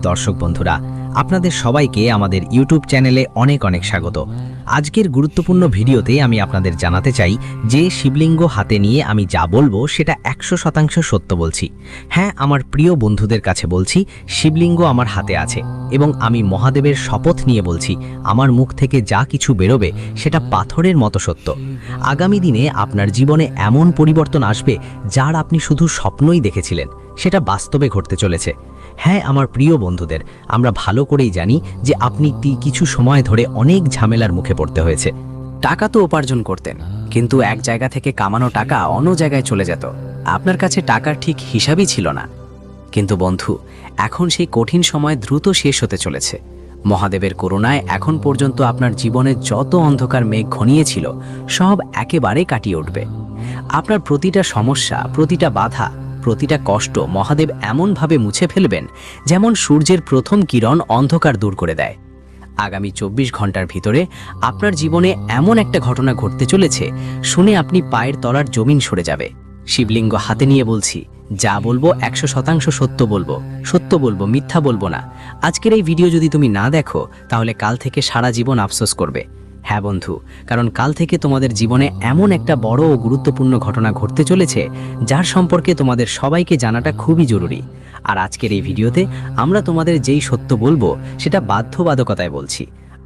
দর্শক বন্ধুরা, আপনাদের সবাইকে আমাদের ইউটিউব চ্যানেলে অনেক অনেক স্বাগত। আজকের গুরুত্বপূর্ণ ভিডিওতে আমি আপনাদের জানাতে চাই যে শিবলিঙ্গ হাতে নিয়ে আমি যা বলবো সেটা 100% সত্য বলছি। হ্যাঁ, আমার প্রিয় বন্ধুদের কাছে বলছি, শিবলিঙ্গ আমার হাতে আছে এবং আমি মহাদেবের শপথ নিয়ে বলছি, আমার মুখ থেকে যা কিছু বেরোবে সেটা পাথরের মতো সত্য। আগামী দিনে আপনার জীবনে এমন পরিবর্তন আসবে যার আপনি শুধু স্বপ্নই দেখেছিলেন, সেটা বাস্তবে ঘটতে চলেছে। হ্যাঁ, আমার প্রিয় বন্ধুদের, আমরা ভালো করেই জানি যে আপনি কিছু সময় ধরে অনেক ঝামেলার মুখে পড়তে হয়েছে। টাকা তো উপার্জন করতেন, কিন্তু এক জায়গা থেকে কামানো টাকা অন্য জায়গায় চলে যেত। আপনার কাছে টাকার ঠিক হিসাবই ছিল না। কিন্তু বন্ধু, এখন সেই কঠিন সময় দ্রুত শেষ হতে চলেছে। মহাদেবের করুণায় এখন পর্যন্ত আপনার জীবনে যত অন্ধকার মেঘ ঘনিয়েছিল সব একেবারে কাটিয়ে উঠবে। আপনার প্রতিটা সমস্যা, প্রতিটা বাধা, প্রতিটা কষ্ট মহাদেব এমনভাবে মুছে ফেলবেন যেমন সূর্যের প্রথম কিরণ অন্ধকার দূর করে দেয়। আগামী 24 ঘন্টার ভিতরে আপনার জীবনে এমন একটা ঘটনা ঘটতে চলেছে, শুনে আপনি পায়ের তলার জমিন সরে যাবে। শিবলিঙ্গ হাতে নিয়ে বলছি, যা বলবো 100% সত্য বলবো, মিথ্যা বলবো না। আজকের এই ভিডিও যদি তুমি না দেখো, তাহলে কাল থেকে সারা জীবন আফসোস করবে। হ্যাঁ বন্ধু, কারণ কাল থেকে তোমাদের জীবনে এমন একটা বড় ও গুরুত্বপূর্ণ ঘটনা ঘটতে চলেছে যার সম্পর্কে তোমাদের সবাইকে জানাটা খুবই জরুরি। আর আজকের এই ভিডিওতে আমরা তোমাদের যেই সত্য বলবো সেটা বাধ্যবাধকতায় বলছি।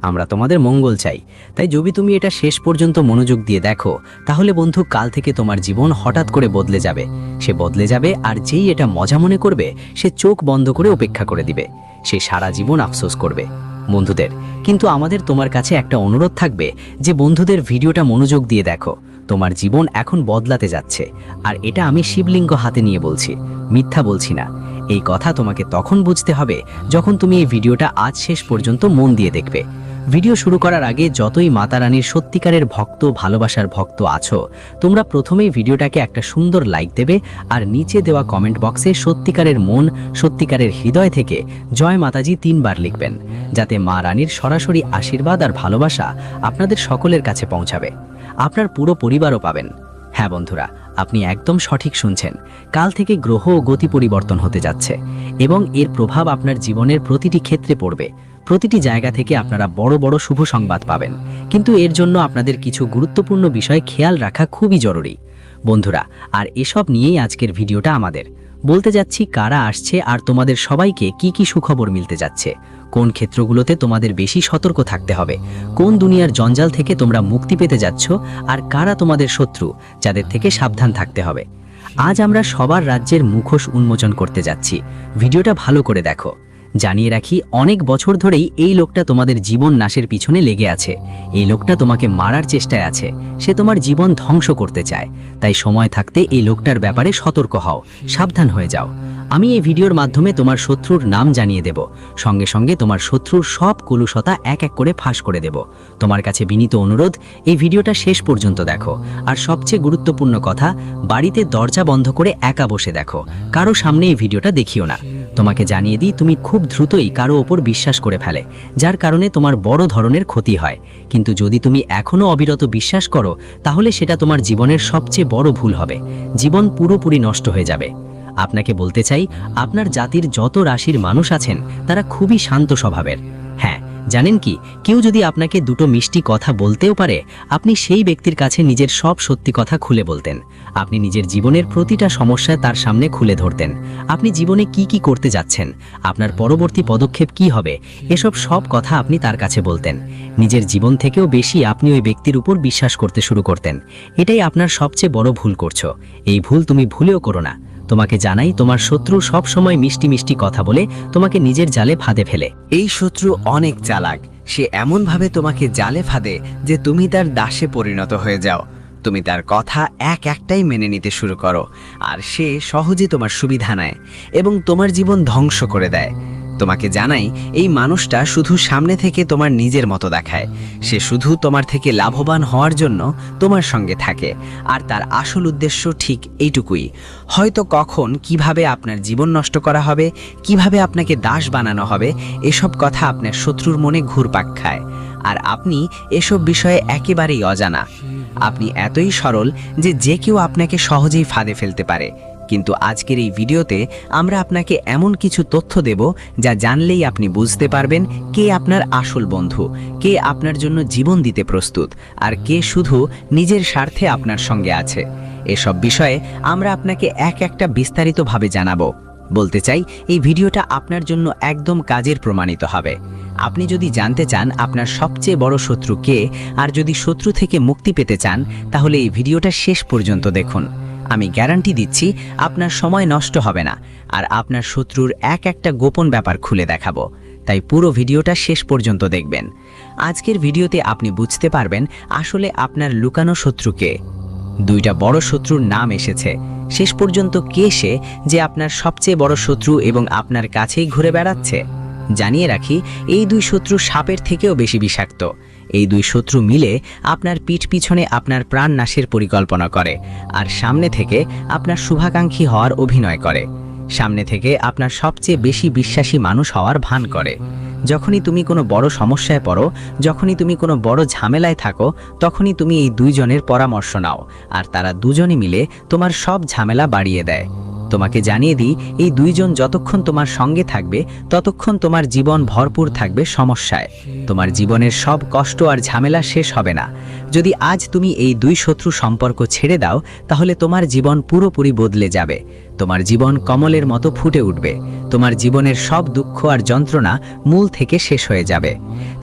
আমরা তোমাদের মঙ্গল চাই, তাই যদি তুমি এটা শেষ পর্যন্ত মনোযোগ দিয়ে দেখো, তাহলে বন্ধু কাল থেকে তোমার জীবন হঠাৎ করে বদলে যাবে। সে বদলে যাবে, আর যেই এটা মজা মনে করবে সে চোখ বন্ধ করে অপেক্ষা করে দিবে। সে সারা জীবন আফসোস করবে। বন্ধুদের, কিন্তু আমাদের তোমার কাছে একটা অনুরোধ থাকবে যে বন্ধুদের ভিডিওটা মনোযোগ দিয়ে দেখো। তোমার জীবন এখন বদলাতে যাচ্ছে, আর এটা আমি শিবলিঙ্গ হাতে নিয়ে বলছি, মিথ্যা বলছি না। এই কথা তোমাকে তখন বুঝতে হবে যখন তুমি এই ভিডিওটা আজ শেষ পর্যন্ত মন দিয়ে দেখবে। ভিডিও শুরু করার আগে যতই মাতা রানীর সত্যিকারের ভক্ত, ভালোবাসার ভক্ত আছো, তোমরা প্রথমেই ভিডিওটাকে একটা সুন্দর লাইক দেবে আর নিচে দেওয়া কমেন্ট বক্সে সত্যিকারের মন, সত্যিকারের হৃদয় থেকে জয় মাতাজি 3 বার লিখবেন, যাতে মা রানীর সরাসরি আশীর্বাদ আর ভালোবাসা আপনাদের সকলের কাছে পৌঁছাবে। আপনার পুরো পরিবারও পাবেন। হ্যাঁ বন্ধুরা, আপনি একদম সঠিক শুনছেন। কাল থেকে গ্রহ ও গতি পরিবর্তন হতে যাচ্ছে এবং এর প্রভাব আপনার জীবনের প্রতিটি ক্ষেত্রে পড়বে। প্রতিটি জায়গা থেকে আপনারা বড় বড় শুভ সংবাদ পাবেন, কিন্তু এর জন্য আপনাদের কিছু গুরুত্বপূর্ণ বিষয় খেয়াল রাখা খুবই জরুরি বন্ধুরা। আর এসব নিয়েই আজকের ভিডিওটা আমাদের বলতে যাচ্ছি, কারা আসছে আর তোমাদের সবাইকে কি কি সুখবর মিলতে যাচ্ছে, কোন ক্ষেত্রগুলোতে তোমাদের বেশি সতর্ক থাকতে হবে, কোন দুনিয়ার জঞ্জাল থেকে তোমরা মুক্তি পেতে যাচ্ছ, আর কারা তোমাদের শত্রু যাদের থেকে সাবধান থাকতে হবে। আজ আমরা সবার রাজ্যের মুখোশ উন্মোচন করতে যাচ্ছি। ভিডিওটা ভালো করে দেখো। জানিয়ে রাখি, অনেক বছর ধরেই এই লোকটা তোমাদের জীবন নাশের পিছনে লেগে আছে। এই লোকটা তোমাকে মারার চেষ্টায় আছে। সে তোমার জীবন ধ্বংস করতে চায়। তাই সময় থাকতে এই লোকটার ব্যাপারে সতর্ক হও, সাবধান হয়ে যাও। আমি এই ভিডিওর মাধ্যমে তোমার শত্রুর নাম জানিয়ে দেব, সঙ্গে সঙ্গে তোমার শত্রুর সব কলুষতা এক এক করে ফাঁস করে দেব। তোমার কাছে বিনীত অনুরোধ, এই ভিডিওটা শেষ পর্যন্ত দেখো। আর সবচেয়ে গুরুত্বপূর্ণ কথা, বাড়িতে দরজা বন্ধ করে একা বসে দেখো, কারো সামনে এই ভিডিওটা দেখিও না। তোমাকে জানিয়ে দিই, তুমি খুব দ্রুতই কারো ওপর বিশ্বাস করে ফেলে, যার কারণে তোমার বড় ধরনের ক্ষতি হয়। কিন্তু যদি তুমি এখনো অবিরত বিশ্বাস করো, তাহলে সেটা তোমার জীবনের সবচেয়ে বড় ভুল হবে। জীবন পুরোপুরি নষ্ট হয়ে যাবে। আপনাকে বলতে চাই, আপনার জাতির যত রাশির মানুষ আছেন তারা খুবই শান্ত স্বভাবের। হ্যাঁ, জানেন কি, কেউ যদি আপনাকে দুটো মিষ্টি কথা বলতেও পারে, আপনি সেই ব্যক্তির কাছে নিজের সব সত্যি কথা খুলে বলতেন। আপনি নিজের জীবনের প্রতিটা সমস্যা তার সামনে খুলে ধরতেন। আপনি জীবনে কি কি করতে যাচ্ছেন, আপনার পরবর্তী পদক্ষেপ কি হবে, এসব সব কথা আপনি তার কাছে বলতেন। নিজের জীবন থেকেও বেশি আপনি ওই ব্যক্তির উপর বিশ্বাস করতে শুরু করতেন। এটাই আপনার সবচেয়ে বড় ভুল করছো। এই ভুল তুমি ভুলেও করো না। তোমাকে জানাই, তোমার শত্রু সব সময় মিষ্টি মিষ্টি কথা বলে তোমাকে নিজের জালে ফাঁদে ফেলে। এই শত্রু অনেক চালাক। সে এমনভাবে তোমাকে জালে ফাঁদে যে তুমি তার দাসে পরিণত হয়ে যাও। তুমি তার কথা একটাই মেনে নিতে শুরু করো, আর সে সহজে তোমার সুবিধা নেয় এবং তোমার জীবন ধ্বংস করে দেয়। তোমাকে জানাই, এই মানুষটা শুধু সামনে থেকে তোমার নিজের মতো দেখায়। সে শুধু তোমার থেকে লাভবান হওয়ার জন্য তোমার সঙ্গে থাকে, আর তার আসল উদ্দেশ্য ঠিক এইটুকুই। হয়তো কখন কিভাবে আপনার জীবন নষ্ট করা হবে, কিভাবে আপনাকে দাস বানানো হবে, এসব কথা আপনার শত্রুর মনে ঘুরপাক খায়। আর আপনি এসব বিষয়ে একেবারেই অজানা। আপনি এতই সরল যে কেউ আপনাকে সহজেই ফাঁদে ফেলতে পারে। কিন্তু আজকের এই ভিডিওতে আমরা আপনাকে এমন কিছু তথ্য দেব যা জানলেই আপনি বুঝতে পারবেন কে আপনার আসল বন্ধু, কে আপনার জন্য জীবন দিতে প্রস্তুত, আর কে শুধু নিজের স্বার্থে আপনার সঙ্গে আছে। এসব বিষয়ে আমরা আপনাকে একটা বিস্তারিতভাবে জানাবো। বলতে চাই, এই ভিডিওটা আপনার জন্য একদম কাজের প্রমাণিত হবে। আপনি যদি জানতে চান আপনার সবচেয়ে বড় শত্রু কে, আর যদি শত্রু থেকে মুক্তি পেতে চান, তাহলে এই ভিডিওটা শেষ পর্যন্ত দেখুন। আমি গ্যারান্টি দিচ্ছি আপনার সময় নষ্ট হবে না, আর আপনার শত্রুর একটা গোপন ব্যাপার খুলে দেখাবো। তাই পুরো ভিডিওটা শেষ পর্যন্ত দেখবেন। আজকের ভিডিওতে আপনি বুঝতে পারবেন আসলে আপনার লুকানো শত্রু কে। দুইটা বড় শত্রুর নাম এসেছে। শেষ পর্যন্ত কে সে যে আপনার সবচেয়ে বড় শত্রু এবং আপনার কাছেই ঘুরে বেড়াচ্ছে? জানিয়ে রাখি, এই দুই শত্রু সাপের থেকেও বেশি বিষাক্ত। এই দুই শত্রু মিলে আপনার পিঠ পিছনে আপনার প্রাণ নাশের পরিকল্পনা করে, আর সামনে থেকে আপনার শুভাকাঙ্ক্ষী হওয়ার অভিনয় করে। সামনে থেকে আপনার সবচেয়ে বেশি বিশ্বাসী মানুষ হওয়ার ভান করে। যখনই তুমি কোনো বড় সমস্যায় পড়ো, যখনই তুমি কোনো বড় ঝামেলায় থাকো, তখনই তুমি এই দুইজনের পরামর্শ নাও, আর তারা দুজনই মিলে তোমার সব ঝামেলা বাড়িয়ে দেয়। তোমাকে জানিয়ে দিই, এই দুইজন যতক্ষণ তোমার সঙ্গে থাকবে ততক্ষণ তোমার জীবন ভরপুর থাকবে সমস্যায়। তোমার জীবনের সব কষ্ট আর ঝামেলা শেষ হবে না। যদি আজ তুমি এই দুই শত্রু সম্পর্ক ছেড়ে দাও, তাহলে তোমার জীবন পুরোপুরি বদলে যাবে। তোমার জীবন কমলের মতো ফুটে উঠবে। তোমার জীবনের সব দুঃখ আর যন্ত্রণা মূল থেকে শেষ হয়ে যাবে।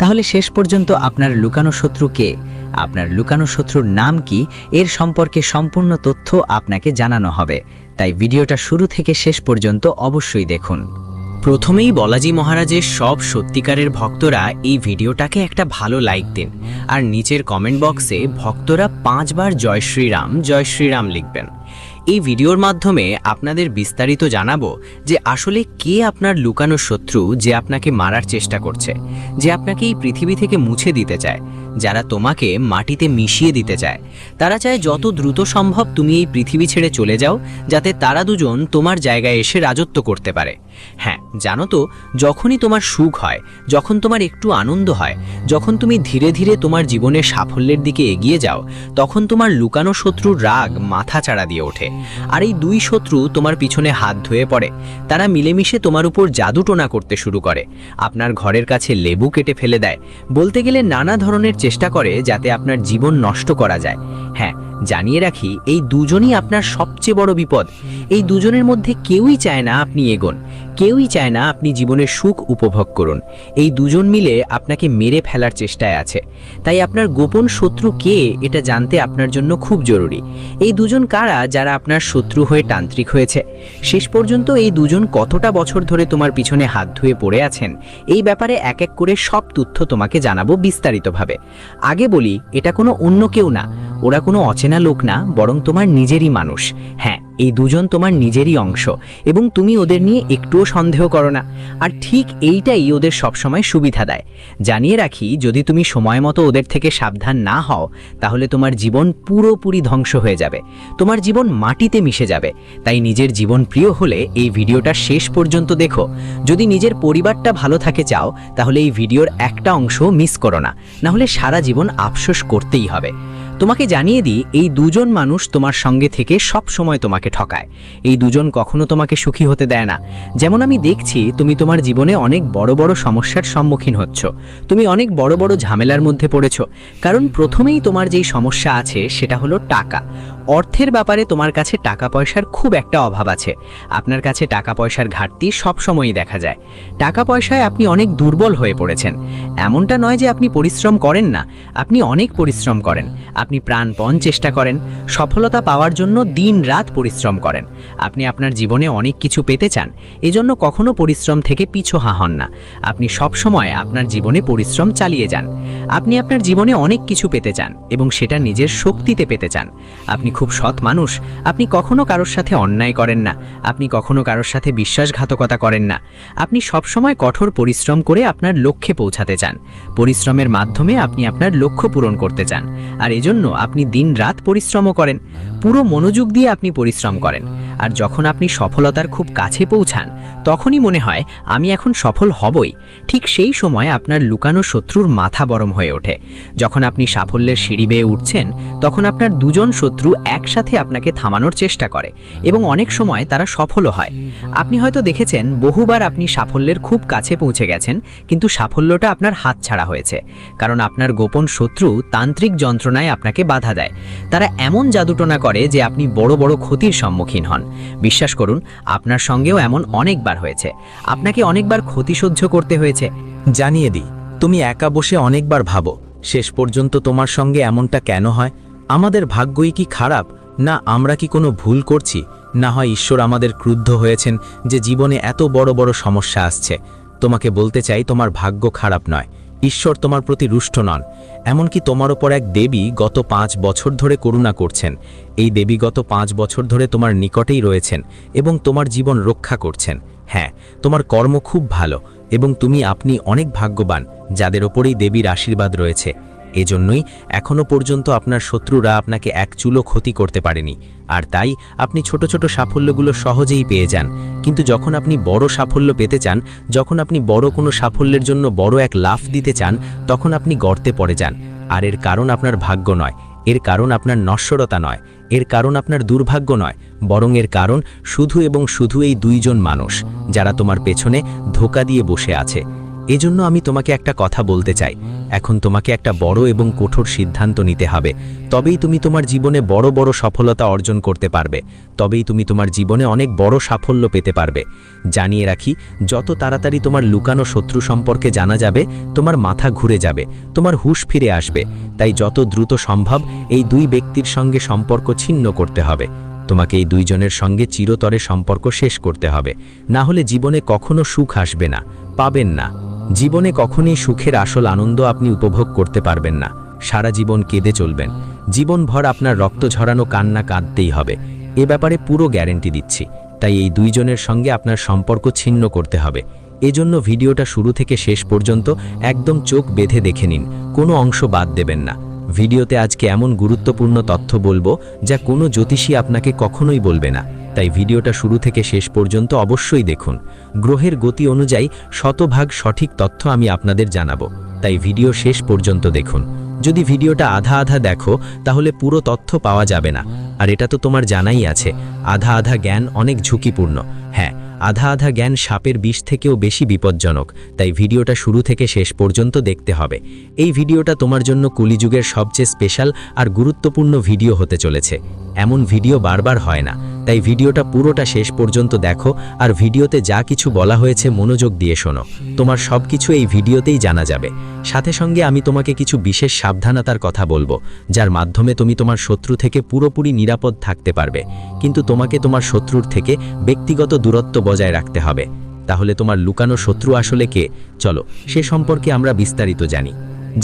তাহলে শেষ পর্যন্ত আপনার লুকানো শত্রু কে, আপনার লুকানো শত্রুর নাম কি, এর সম্পর্কে সম্পূর্ণ তথ্য আপনাকে জানানো হবে। তাই ভিডিওটা শুরু থেকে শেষ পর্যন্ত অবশ্যই দেখুন। প্রথমেই বালাজি মহারাজের সব সত্যিকারের ভক্তরা এই ভিডিওটাকে একটা ভালো লাইক দিন, আর নিচের কমেন্ট বক্সে ভক্তরা 5 বার জয় শ্রীরাম লিখবেন। এই ভিডিওর মাধ্যমে আপনাদের বিস্তারিত জানাবো যে আসলে কে আপনার লুকানো শত্রু, যে আপনাকে মারার চেষ্টা করছে, যে আপনাকে এই পৃথিবী থেকে মুছে দিতে চায়, যারা তোমাকে মাটিতে মিশিয়ে দিতে চায়। তারা চায় যত দ্রুত সম্ভব তুমি এই পৃথিবী ছেড়ে চলে যাও, যাতে তারা দুজন তোমার জায়গায় এসে রাজত্ব করতে পারে। হ্যাঁ, জানো তো, যখনই তোমার সুখ হয়, যখন তোমার একটু আনন্দ হয়, যখন তুমি ধীরে ধীরে তোমার জীবনের সাফল্যের দিকে এগিয়ে যাও, তখন তোমার লুকানো শত্রুর রাগ মাথা চাড়া দিয়ে ওঠে। আর এই দুই শত্রু তোমার পিছনে হাত ধুয়ে পড়ে। তারা মিলেমিশে তোমার উপর জাদুটোনা করতে শুরু করে, আপনার ঘরের কাছে লেবু কেটে ফেলে দেয়, বলতে গেলে নানা ধরনের চেষ্টা করে যাতে আপনার জীবন নষ্ট করা যায়। হ্যাঁ, জানিয়ে রাখি, এই দুজনই আপনার সবচেয়ে বড় বিপদ। এই দুজনের মধ্যে কেউই চায় না আপনি এগোন, কেউই চায় না আপনি জীবনের সুখ উপভোগ করুন। এই দুজন মিলে আপনাকে মেরে ফেলার চেষ্টায় আছে। তাই আপনার গোপন শত্রু কে, এটা জানতে আপনার জন্য খুব জরুরি। এই দুজন কারা যারা আপনার শত্রু হয়ে তান্ত্রিক হয়েছে? শেষ পর্যন্ত এই দুজন কতটা বছর ধরে তোমার পিছনে হাত ধুয়ে পড়ে আছেন, এই ব্যাপারে এক এক করে সব তথ্য তোমাকে জানাবো বিস্তারিতভাবে। আগে বলি, এটা কোনো অন্য কেউ না, ওরা কোনো অচেনা লোক না, বরং তোমার নিজেরই মানুষ। হ্যাঁ, এই দুজন তোমার নিজেরই অংশ, এবং তুমি ওদের নিয়ে একটুও সন্দেহ করো না। আর ঠিক এইটাই ওদের সবসময় সুবিধা দেয়। জানিয়ে রাখি, যদি তুমি সময় মতো ওদের থেকে সাবধান না হও, তাহলে তোমার জীবন পুরোপুরি ধ্বংস হয়ে যাবে, তোমার জীবন মাটিতে মিশে যাবে। তাই নিজের জীবন প্রিয় হলে এই ভিডিওটা শেষ পর্যন্ত দেখো। যদি নিজের পরিবারটা ভালো থাকে চাও, তাহলে এই ভিডিওর একটা অংশ মিস করো না, নাহলে সারা জীবন আফসোস করতেই হবে। তোমাকে জানিয়ে দিই, এই দুজন মানুষ তোমার সঙ্গে থেকে সব সময় তোমাকে ঠকায়। এই দুজন কখনো তোমাকে সুখী হতে দেয় না। যেমন আমি দেখছি, তুমি তোমার জীবনে অনেক বড় বড় সমস্যার সম্মুখীন হচ্ছ, তুমি অনেক বড় বড় ঝামেলার মধ্যে পড়েছো। কারণ প্রথমেই তোমার যেই সমস্যা আছে সেটা হলো টাকা। অর্থের ব্যাপারে তোমার কাছে টাকা পয়সার খুব একটা অভাব আছে। আপনার কাছে টাকা পয়সার ঘাটতি সবসময়ই দেখা যায়। টাকা পয়সায় আপনি অনেক দুর্বল হয়ে পড়েছেন। এমনটা নয় যে আপনি পরিশ্রম করেন না, আপনি অনেক পরিশ্রম করেন। আপনি প্রাণপণ চেষ্টা করেন, সফলতা পাওয়ার জন্য দিন রাত পরিশ্রম করেন। আপনি আপনার জীবনে অনেক কিছু পেতে চান, এজন্য কখনো পরিশ্রম থেকে পিছু হন না। আপনি সব সময় আপনার জীবনে পরিশ্রম চালিয়ে যান। আপনি আপনার জীবনে অনেক কিছু পেতে চান এবং সেটা নিজের শক্তিতে পেতে চান। আপনি খুব সৎ মানুষ। আপনি কখনো কারোর সাথে অন্যায় করেন না, আপনি কখনো কারোর সাথে বিশ্বাসঘাতকতা করেন না। আপনি সবসময় কঠোর পরিশ্রম করে আপনার লক্ষ্যে পৌঁছাতে চান। পরিশ্রমের মাধ্যমে আপনি আপনার লক্ষ্য পূরণ করতে চান। আর এজন্য জন্য আপনি দিনরাত পরিশ্রমও করেন, পুরো মনোযোগ দিয়ে আপনি পরিশ্রম করেন। আর যখন আপনি সফলতার খুব কাছে পৌঁছান, তখনই মনে হয় আমি এখন সফল হবই। ঠিক সেই সময় আপনার লুকানো শত্রুর মাথা গরম হয়ে ওঠে। যখন আপনি সাফল্যের সিঁড়ি বেয়ে উঠছেন, তখন আপনার দুজন শত্রু একসাথে আপনাকে থামানোর চেষ্টা করে এবং অনেক সময় তারা সফলও হয়। আপনি হয়তো দেখেছেন বহুবার আপনি সাফল্যের খুব কাছে পৌঁছে গেছেন, কিন্তু সাফল্যটা আপনার হাতছাড়া হয়েছে, কারণ আপনার গোপন শত্রু তান্ত্রিক যন্ত্রণায় আপনাকে বাধা দেয়। তারা এমন জাদুটোনা করে যে আপনি বড় বড় ক্ষতির সম্মুখীন হন। বিশ্বাস করুন, আপনার সঙ্গেও এমন অনেকবার হয়েছে। আপনাকে অনেকবার ক্ষতি সহ্য করতে হয়েছে। জানিয়ে দিই, তুমি একা বসে অনেকবার ভাবো শেষ পর্যন্ত তোমার সঙ্গে এমনটা কেন হয়। আমাদের ভাগ্যই কি খারাপ, না আমরা কি কোনো ভুল করছি, না হয় ঈশ্বর আমাদের ক্রুদ্ধ হয়েছেন যে জীবনে এত বড় বড় সমস্যা আসছে। তোমাকে বলতে চাই, তোমার ভাগ্য খারাপ নয়, ঈশ্বর তোমার প্রতি রুষ্ট নন। এমনকি তোমার ওপর এক দেবী গত 5 বছর ধরে করুণা করছেন। এই দেবী গত 5 বছর ধরে তোমার নিকটেই রয়েছেন এবং তোমার জীবন রক্ষা করছেন। হ্যাঁ, তোমার কর্ম খুব ভালো এবং আপনি অনেক ভাগ্যবান যাদের ওপরেই দেবীর আশীর্বাদ রয়েছে। এজন্যই এখনো পর্যন্ত আপনার শত্রুরা আপনাকে এক চুলো ক্ষতি করতে পারেনি। আর তাই আপনি ছোট ছোট সাফল্যগুলো সহজেই পেয়ে যান। কিন্তু যখন আপনি বড় সাফল্য পেতে চান, যখন আপনি বড় কোনো সাফল্যের জন্য বড় এক লাফ দিতে চান, তখন আপনি গর্তে পড়ে যান। আর এর কারণ আপনার ভাগ্য নয়, এর কারণ আপনার নশ্বরতা নয়, এর কারণ আপনার দুর্ভাগ্য নয়, বরং এর কারণ শুধু এবং শুধু এই দুইজন মানুষ যারা তোমার পেছনে ধোঁকা দিয়ে বসে আছে। এজন্য আমি তোমাকে একটা কথা বলতে চাই, এখন তোমাকে একটা বড় এবং কঠোর সিদ্ধান্ত নিতে হবে। তবেই তুমি তোমার জীবনে বড় বড় সফলতা অর্জন করতে পারবে, তবেই তুমি তোমার জীবনে অনেক বড় সাফল্য পেতে পারবে। জানিয়ে রাখি, যত তাড়াতাড়ি তোমার লুকানো শত্রু সম্পর্কে জানা যাবে, তোমার মাথা ঘুরে যাবে, তোমার হুঁশ ফিরে আসবে। তাই যত দ্রুত সম্ভব এই দুই ব্যক্তির সঙ্গে সম্পর্ক ছিন্ন করতে হবে। তোমাকে এই দুইজনের সঙ্গে চিরতরে সম্পর্ক শেষ করতে হবে, না হলে জীবনে কখনো সুখ আসবে না, পাবেন না। জীবনে কখনোই সুখের আসল আনন্দ আপনি উপভোগ করতে পারবেন না। সারা জীবন কেঁদে চলবেন, জীবনভর আপনার রক্ত ঝরানো কান্না কাঁদতেই হবে। এ ব্যাপারে পুরো গ্যারেন্টি দিচ্ছি। তাই এই দুইজনের সঙ্গে আপনার সম্পর্ক ছিন্ন করতে হবে। এজন্য ভিডিওটা শুরু থেকে শেষ পর্যন্ত একদম চোখ বেঁধে দেখে নিন, কোনো অংশ বাদ দেবেন না। ভিডিওতে আজকে এমন গুরুত্বপূর্ণ তথ্য বলবো যা কোনো জ্যোতিষী আপনাকে কখনোই বলবে না। তাই ভিডিওটা শুরু থেকে শেষ পর্যন্ত অবশ্যই দেখুন। গ্রহের গতি অনুযায়ী শতভাগ সঠিক তথ্য আমি আপনাদের জানাবো, তাই ভিডিও শেষ পর্যন্ত দেখুন। যদি ভিডিওটা আধা আধা দেখো, তাহলে পুরো তথ্য পাওয়া যাবে না। আর এটা তো তোমার জানাই আছে, আধা আধা জ্ঞান অনেক ঝুঁকিপূর্ণ। হ্যাঁ, আধা আধা জ্ঞান সাপের বিষ থেকেও বেশি বিপজ্জনক। তাই ভিডিওটা শুরু থেকে শেষ পর্যন্ত দেখতে হবে। এই ভিডিওটা তোমার জন্য কলিযুগের সবচেয়ে স্পেশাল আর গুরুত্বপূর্ণ ভিডিও হতে চলেছে। এমন ভিডিও বারবার হয় না, তাই ভিডিওটা পুরোটা শেষ পর্যন্ত দেখো। আর ভিডিওতে যা কিছু বলা হয়েছে মনোযোগ দিয়ে শোনো, তোমার সব কিছু এই ভিডিওতেই জানা যাবে। সাথে সঙ্গে আমি তোমাকে কিছু বিশেষ সাবধানতার কথা বলবো, যার মাধ্যমে তুমি তোমার শত্রু থেকে পুরোপুরি নিরাপদ থাকতে পারবে। কিন্তু তোমাকে তোমার শত্রুর থেকে ব্যক্তিগত দূরত্ব বজায় রাখতে হবে। তাহলে তোমার লুকানো শত্রু আসলে কে? চলো সে সম্পর্কে আমরা বিস্তারিত জানি।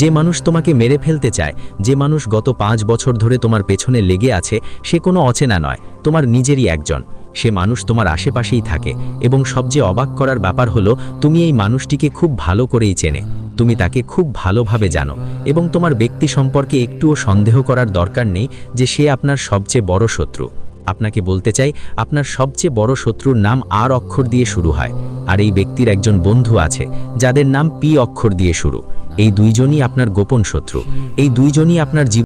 যে মানুষ তোমাকে মেরে ফেলতে চায়, যে মানুষ গত 5 বছর ধরে তোমার পেছনে লেগে আছে, সে কোনো অচেনা নয়, তোমার নিজেরই একজন। সে মানুষ তোমার আশেপাশেই থাকে এবং সবচেয়ে অবাক করার ব্যাপার হলো, তুমি এই মানুষটিকে খুব ভালো করেই চেনে। তুমি তাকে খুব ভালোভাবে জানো এবং তোমার ব্যক্তি সম্পর্কে একটুও সন্দেহ করার দরকার নেই যে সে আপনার সবচেয়ে বড় শত্রু। আপনাকে বলতে চাই, আপনার সবচেয়ে বড় শত্রুর নাম আর অক্ষর দিয়ে শুরু হয়। আর এই ব্যক্তির একজন বন্ধু আছে যাদের নাম পি অক্ষর দিয়ে শুরু। এই দুইজনই আপনার গোপন শত্রু। এই দুইজনই আপনার জীবন